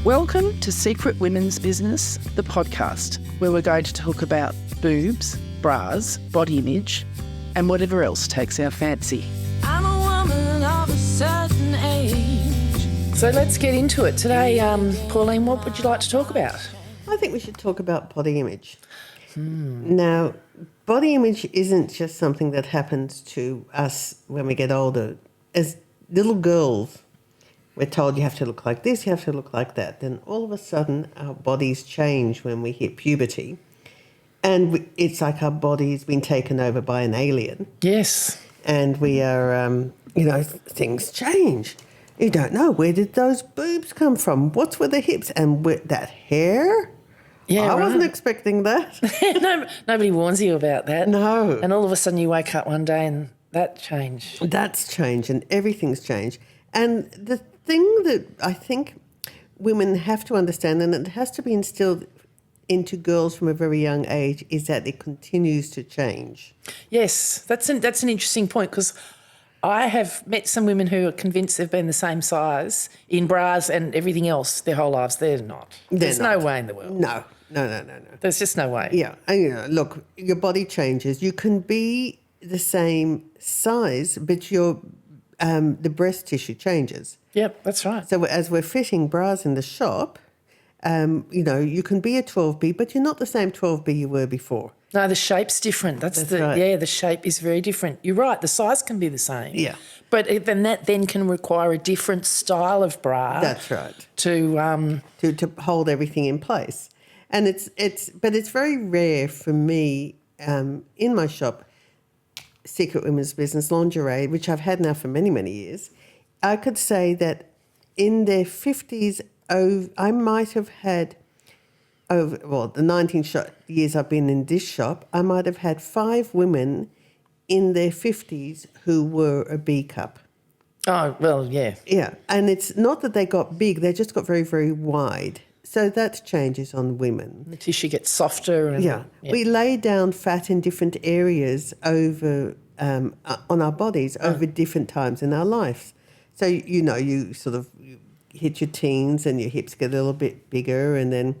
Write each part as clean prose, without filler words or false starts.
Welcome to Secret Women's Business, the podcast, where we're going to talk about boobs, bras, body image, and whatever else takes our fancy. I'm a woman of a certain age. So let's get into it. Today, Pauline, what would you like to talk about? I think we should talk about body image. Now, body image isn't just something that happens to us when we get older. As little girls, we're told you have to look like this, you have to look like that. Then all of a sudden, our bodies change when we hit puberty. And it's like our body's been taken over by an alien. Yes. And we are, things change. You don't know, where did those boobs come from? What's with the hips and with that hair? Yeah, I wasn't expecting that. No, nobody warns you about that. No. And all of a sudden you wake up one day and that changed. That's changed and everything's changed. And the thing that I think women have to understand, and it has to be instilled into girls from a very young age, is that it continues to change. Yes, that's an interesting point, because I have met some women who are convinced they've been the same size in bras and everything else their whole lives. They're not. There's no way in the world. No. There's just no way. Yeah, and look, your body changes. You can be the same size, but the breast tissue changes. Yep, that's right. So as we're fitting bras in the shop, you can be a 12B, but you're not the same 12B you were before. No, the shape's different. That's right. Yeah, the shape is very different. You're right, the size can be the same. Yeah. But that then can require a different style of bra. That's right. To hold everything in place. And it's very rare for me in my shop, Secret Women's Business lingerie, which I've had now for many, many years. I could say that in their 50s, I might have had, the 19 years I've been in this shop, I might have had 5 women in their 50s who were a B cup. Oh, well, yeah. Yeah, and it's not that they got big, they just got very, very wide. So that changes on women. The tissue gets softer. And, yeah. We lay down fat in different areas over on our bodies over different times in our lives. So, you sort of hit your teens and your hips get a little bit bigger, and then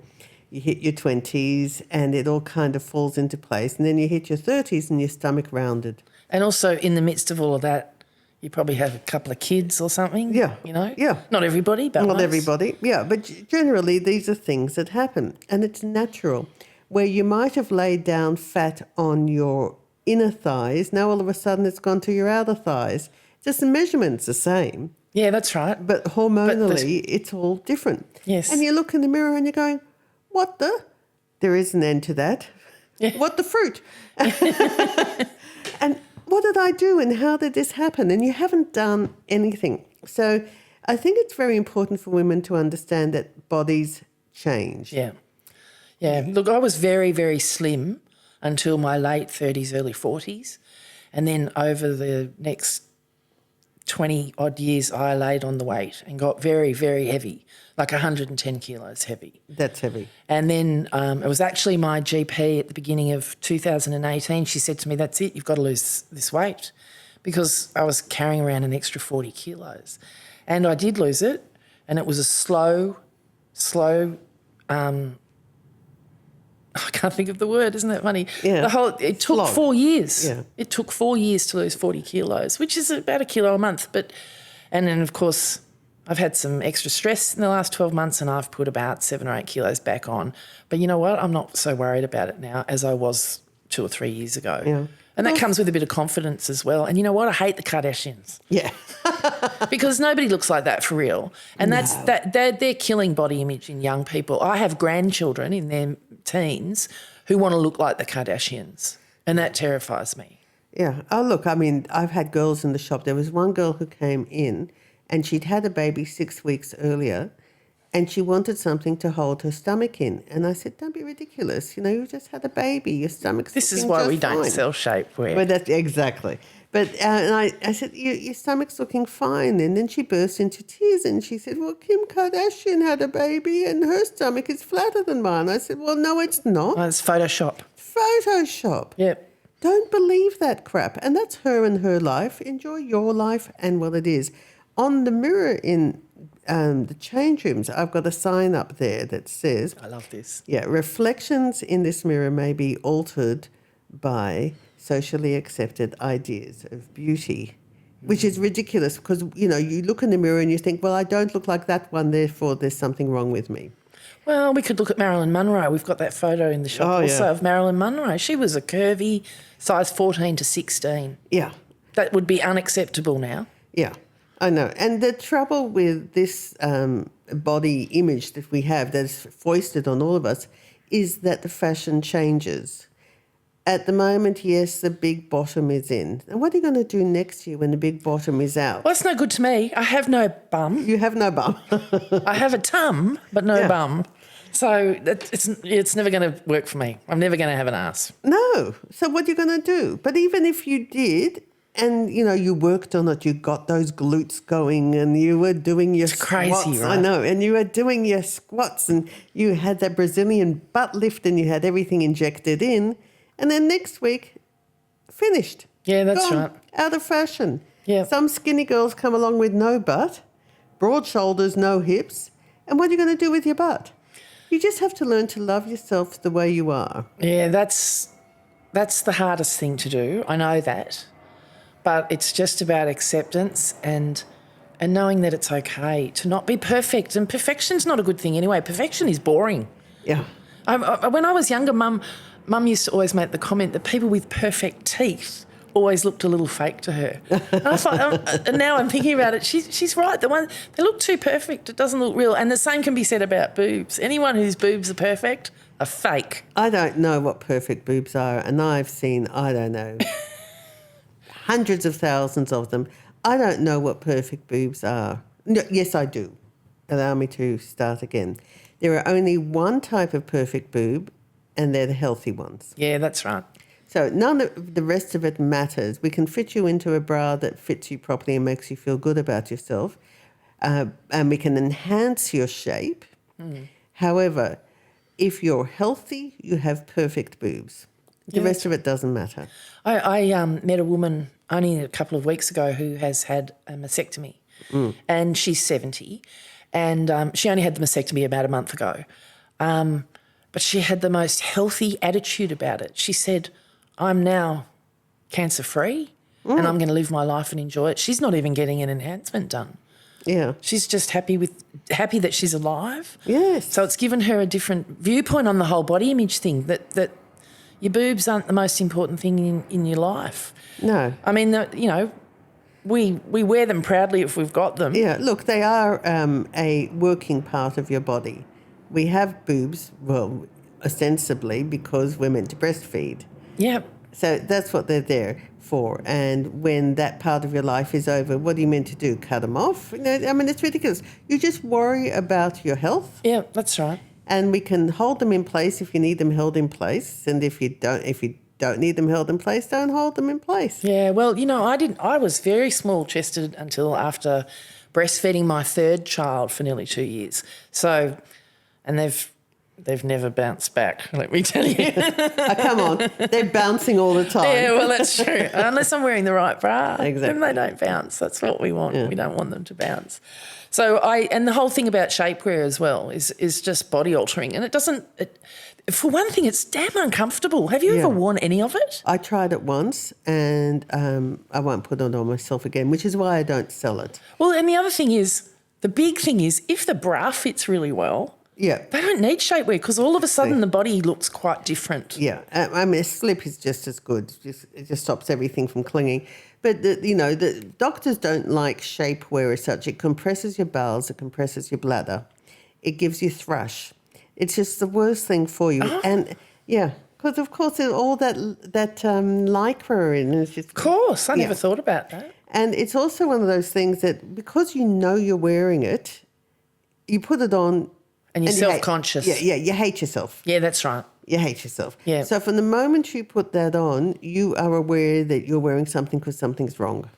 you hit your 20s and it all kind of falls into place. And then you hit your 30s and your stomach rounded. And also in the midst of all of that, you probably have a couple of kids or something. Yeah. Yeah. Not everybody, but not most. everybody. Yeah, but generally these are things that happen, and it's natural. Where you might have laid down fat on your inner thighs, now all of a sudden it's gone to your outer thighs. Just the measurement's the same. Yeah, that's right. But hormonally, it's all different. Yes. And you look in the mirror and you're going, what the? There is an end to that. Yeah. What the fruit? And what did I do and how did this happen? And you haven't done anything. So I think it's very important for women to understand that bodies change. Yeah. Yeah. Look, I was very, very slim until my late 30s, early 40s. And then over the next 20 odd years, I laid on the weight and got very, very heavy, like 110 kilos heavy. That's heavy. And then it was actually my GP at the beginning of 2018. She said to me, that's it, you've got to lose this weight, because I was carrying around an extra 40 kilos. And I did lose it, and it was a slow, I can't think of the word, isn't that funny? Yeah. It took 4 years. Yeah. It took 4 years to lose 40 kilos, which is about a kilo a month. And then, of course, I've had some extra stress in the last 12 months and I've put about 7 or 8 kilos back on. But you know what? I'm not so worried about it now as I was 2 or 3 years ago. Yeah. And that comes with a bit of confidence as well. And you know what? I hate the Kardashians. Yeah. Because nobody looks like that for real. And they're killing body image in young people. I have grandchildren in their teens who want to look like the Kardashians, and that terrifies me. Yeah. Oh, look, I mean, I've had girls in the shop. There was one girl who came in and she'd had a baby 6 weeks earlier, and she wanted something to hold her stomach in. And I said, don't be ridiculous. You just had a baby. Your stomach's This is looking why just we don't fine. sell shapewear. But that's exactly. But and I said, your stomach's looking fine. And then she burst into tears and she said, well, Kim Kardashian had a baby and her stomach is flatter than mine. I said, well, no, it's not. Oh, it's Photoshop. Photoshop. Yep. Don't believe that crap. And that's her and her life. Enjoy your life and what it is. On the mirror in the change rooms, I've got a sign up there that says, I love this. yeah, reflections in this mirror may be altered by socially accepted ideas of beauty, which is ridiculous because, you look in the mirror and you think, well, I don't look like that one, therefore there's something wrong with me. Well, we could look at Marilyn Monroe. We've got that photo in the shop also of Marilyn Monroe. She was a curvy size 14 to 16. Yeah. That would be unacceptable now. Yeah, I know. And the trouble with this body image that we have that's foisted on all of us is that the fashion changes. At the moment, yes, the big bottom is in. And what are you going to do next year when the big bottom is out? Well, it's no good to me. I have no bum. You have no bum. I have a tum, but no Yeah. bum. So it's never going to work for me. I'm never going to have an ass. No. So what are you going to do? But even if you did, and, you worked on it, you got those glutes going and you were doing your crazy, squats. right? I know. And you were doing your squats and you had that Brazilian butt lift and you had everything injected in. And then next week, finished. Yeah, that's Gone, right. out of fashion. Yeah. Some skinny girls come along with no butt, broad shoulders, no hips. And what are you going to do with your butt? You just have to learn to love yourself the way you are. Yeah, that's the hardest thing to do. I know that. But it's just about acceptance and knowing that it's okay to not be perfect. And perfection's not a good thing anyway. Perfection is boring. Yeah. When I was younger, Mum used to always make the comment that people with perfect teeth always looked a little fake to her. And I thought, and now I'm thinking about it, she's right. They look too perfect. It doesn't look real. And the same can be said about boobs. Anyone whose boobs are perfect are fake. I don't know what perfect boobs are, and I've seen, I don't know, hundreds of thousands of them. I don't know what perfect boobs are. No, yes, I do. Allow me to start again. There are only one type of perfect boob, and they're the healthy ones. Yeah, that's right. So none of the rest of it matters. We can fit you into a bra that fits you properly and makes you feel good about yourself, and we can enhance your shape. However, if you're healthy, you have perfect boobs. The rest of it doesn't matter. I met a woman only a couple of weeks ago who has had a mastectomy, and she's 70, and she only had the mastectomy about a month ago. But she had the most healthy attitude about it. She said, I'm now cancer-free and I'm going to live my life and enjoy it. She's not even getting an enhancement done. Yeah. She's just happy that she's alive. Yes. So it's given her a different viewpoint on the whole body image thing, that your boobs aren't the most important thing in your life. No. I mean, we wear them proudly if we've got them. Yeah, look, they are a working part of your body. We have boobs, well, ostensibly because we're meant to breastfeed. Yeah. So that's what they're there for. And when that part of your life is over, what are you meant to do? Cut them off? I mean, it's ridiculous. You just worry about your health. Yeah, that's right. And we can hold them in place if you need them held in place. And if you don't need them held in place, don't hold them in place. Yeah, well, I was very small-chested until after breastfeeding my third child for nearly 2 years. So, and they've never bounced back, let me tell you. Oh, come on. They're bouncing all the time. Yeah, well, that's true. Unless I'm wearing the right bra. Exactly. Then they don't bounce. That's what we want. Yeah. We don't want them to bounce. So and the whole thing about shapewear as well is just body altering. And for one thing, it's damn uncomfortable. Have you ever worn any of it? I tried it once and I won't put it on myself again, which is why I don't sell it. Well, and the big thing is, if the bra fits really well, yeah, they don't need shapewear because all of a sudden the body looks quite different. Yeah, I mean, a slip is just as good. It just stops everything from clinging. But, the doctors don't like shapewear as such. It compresses your bowels. It compresses your bladder. It gives you thrush. It's just the worst thing for you. Oh. And, yeah, because, of course, there's all that lycra in. It's just, of course. I never thought about that. And it's also one of those things that because you know you're wearing it, you put it on. And you're self-conscious. You hate yourself. Yeah, that's right. You hate yourself. Yeah. So from the moment you put that on, you are aware that you're wearing something because something's wrong.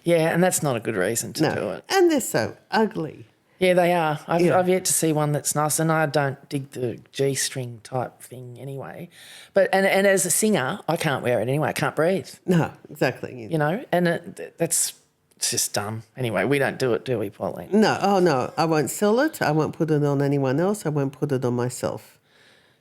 Yeah, and that's not a good reason to do it. And they're so ugly. Yeah, they are. I've yet to see one that's nice, and I don't dig the G-string type thing anyway. But and as a singer, I can't wear it anyway. I can't breathe. No, exactly. And that's It's just dumb. Anyway, we don't do it, do we, Pauline? No, oh no, I won't sell it. I won't put it on anyone else. I won't put it on myself.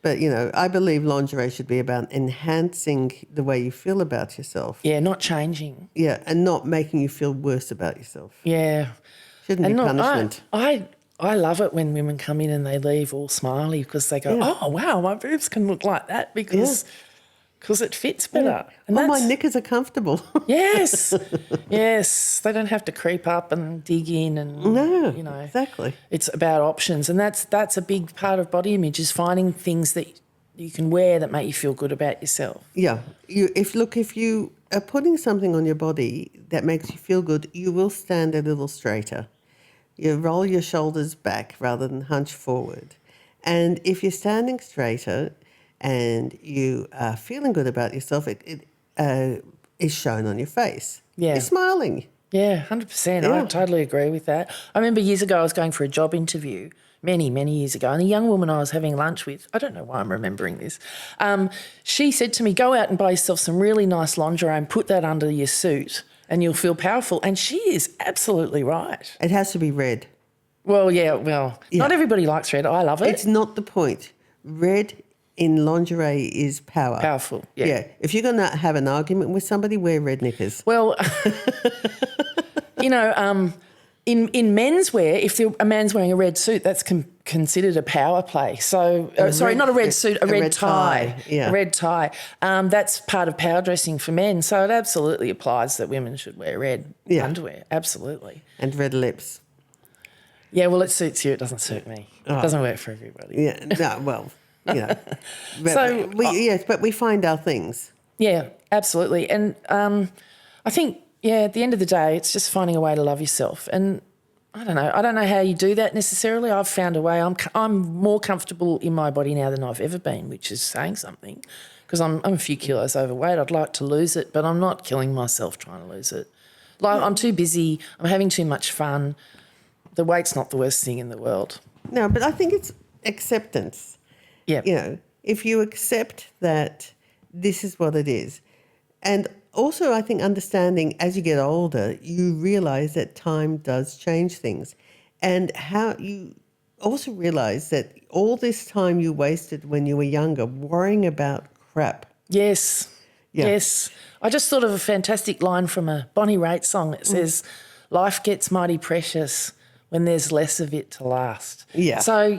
But, I believe lingerie should be about enhancing the way you feel about yourself. Yeah, not changing. Yeah, and not making you feel worse about yourself. Yeah. Shouldn't be punishment. I love it when women come in and they leave all smiley because they go, oh, wow, my boobs can look like that because it fits better. And my knickers are comfortable. Yes. Yes. They don't have to creep up and dig in and, Exactly. It's about options. And that's a big part of body image is finding things that you can wear that make you feel good about yourself. Yeah. If you are putting something on your body that makes you feel good, you will stand a little straighter. You roll your shoulders back rather than hunch forward. And if you're standing straighter and you are feeling good about yourself, it is shown on your face. Yeah. You're smiling. Yeah, 100%. Yeah. I totally agree with that. I remember years ago I was going for a job interview, many, many years ago, and a young woman I was having lunch with, I don't know why I'm remembering this, she said to me, go out and buy yourself some really nice lingerie and put that under your suit and you'll feel powerful. And she is absolutely right. It has to be red. Well, not everybody likes red. I love it. It's not the point. Red in lingerie is power. Powerful, yeah. If you're going to have an argument with somebody, wear red knickers. Well, in menswear, if a man's wearing a red suit, that's considered a power play. So, not a red suit, a red tie. Yeah. A red tie. That's part of power dressing for men. So it absolutely applies that women should wear red underwear. Absolutely. And red lips. Yeah, well, it suits you. It doesn't suit me. It doesn't work for everybody. Yeah, no, well, But So, but we find our things. Yeah, absolutely. And I think, at the end of the day, it's just finding a way to love yourself. And I don't know how you do that necessarily. I've found a way. I'm more comfortable in my body now than I've ever been, which is saying something, because I'm a few kilos overweight. I'd like to lose it, but I'm not killing myself trying to lose it. I'm too busy. I'm having too much fun. The weight's not the worst thing in the world. No, but I think it's acceptance. Yeah. If you accept that this is what it is. And also, I think understanding as you get older, you realise that time does change things. And how you also realise that all this time you wasted when you were younger worrying about crap. Yes. Yeah. Yes. I just thought of a fantastic line from a Bonnie Raitt song that says, life gets mighty precious when there's less of it to last. Yeah. So,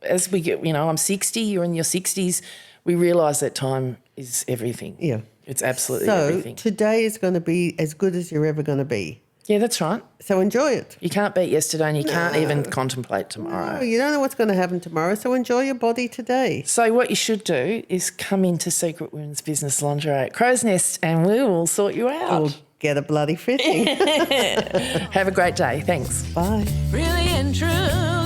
as we get, I'm 60, you're in your 60s, we realise that time is everything. Yeah. It's absolutely everything. So today is going to be as good as you're ever going to be. Yeah, that's right. So enjoy it. You can't beat yesterday and you can't even contemplate tomorrow. No, you don't know what's going to happen tomorrow, so enjoy your body today. So what you should do is come into Secret Women's Business Lingerie at Crow's Nest and we will sort you out. Or get a bloody fitting. Have a great day. Thanks. Bye. Really and true.